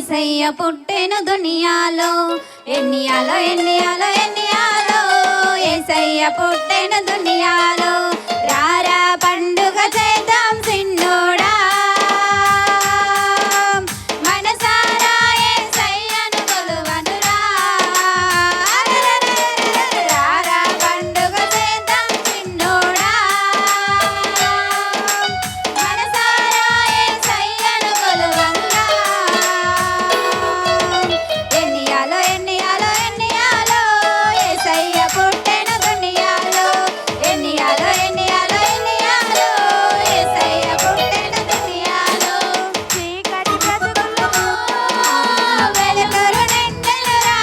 యేసయ్య పుట్టెను దునియాలో ఎన్నియాలో ఎన్నియాలో ఎన్నియాలో యేసయ్య పుట్టెను దునియాలో రారా పండుగ చేద్దాం సిన్నోడా మనసారా యేసయ్యను కొలువనురా రారా పండుగ చేద్దాం సిన్నోడా మనసారా యేసయ్యను కొలువనురా ఎన్నియాలో ఎన్నియాలో ఎన్నియాలో యేసయ్య పుట్టెను దునియాలో ఎన్నియాలో ఎన్నియాలో ఎన్నియాలో యేసయ్య పుట్టెను దునియాలో చీకటి బ్రతుకుల్లో వెలుగురు నిండెనురా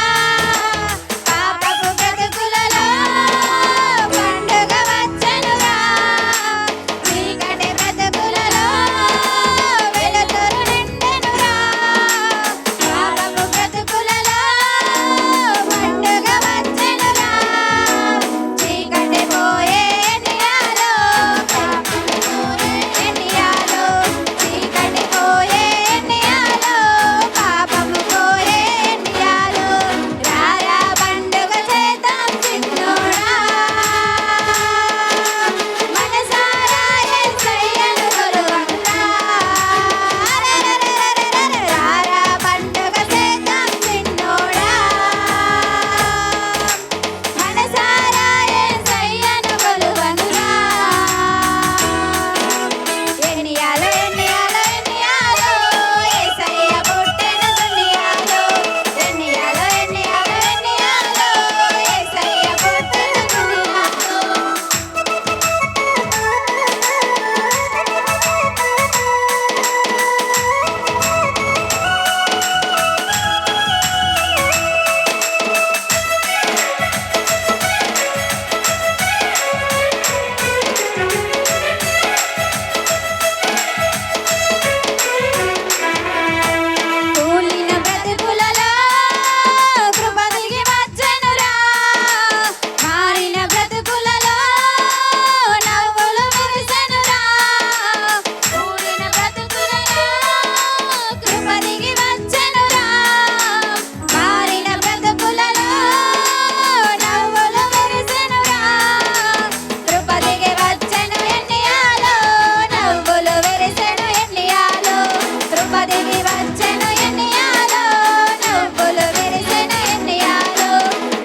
పాపపు బ్రతుకులలో పండుగ వచ్చెనురా చీకటి బ్రతుకులలో వెలుగురు నిండెనురా పాపపు బ్రతుకులలో పండుగ వచ్చెనురా చీకటి పోయే ఎన్నియాలో పాపము పోయే ఎన్నియాలో చీకటి పోయే ఎన్నియాలో పాపము పోయే ఎన్నియాలో రారా పండుగ చేద్దాం సిన్నోడా మనసారా యేసయ్యను కొలువనురా రారా పండుగ చేద్దాం సిన్నోడా మనసారా యేసయ్యను కొలువనురా ఎన్నియాలో ఎన్నియాలో ఎన్నియాలో యేసయ్య పుట్టెను దునియాలో ఎన్నియాలో ఎన్నియాలో ఎన్నియాలో యేసయ్య పుట్టెను దునియాలో కూలిన బ్రతుకులలో కృప దిగి వచ్చెనురా మారిన బ్రతుకులలో నవ్వులు విరిసెనురా కూలిన బ్రతుకులలో కృప దిగి వచ్చెనురా మారిన బ్రతుకులలో నవ్వులు విరిసెనురా కృప దిగి వచ్చెను ఎన్నియాలో నవ్వులు విరిసెను ఎన్నియాలో కృప దిగి వచ్చెను ఎన్నియాలో నవ్వులు విరిసెను ఎన్నియాలో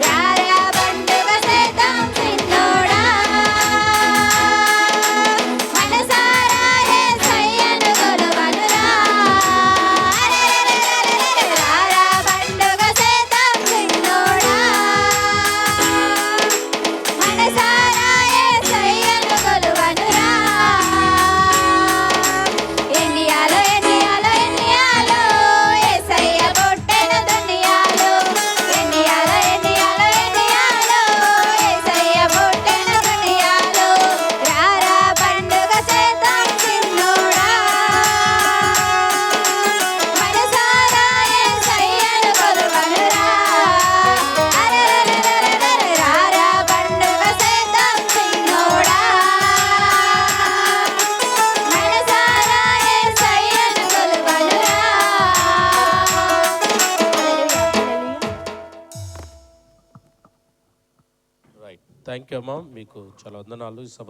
రారా పండుగ చేద్దాం సిన్నోడా మనసారా యేసయ్యను కొలువనురా రారా పండుగ చేద్దాం సిన్నోడా మనసారా యేసయ్యను కొలువనురా ఎన్నియాలో ఎన్నియాలో ఎన్నియాలో యేసయ్య పుట్టెను దునియాలో ఎన్నియాలో ఎన్నియాలో ఎన్నియాలో యేసయ్య పుట్టెను దునియాలో రారా పండుగ చేద్దాం సిన్నోడా మనసారా యేసయ్యను కొలువనురా రారా పండుగ చేద్దాం సిన్నోడా మనసారా యేసయ్యను కొలువనురా రైట్. థ్యాంక్ యూ అమ్మా. మీకు చాలా వందనాలు ఈ సభ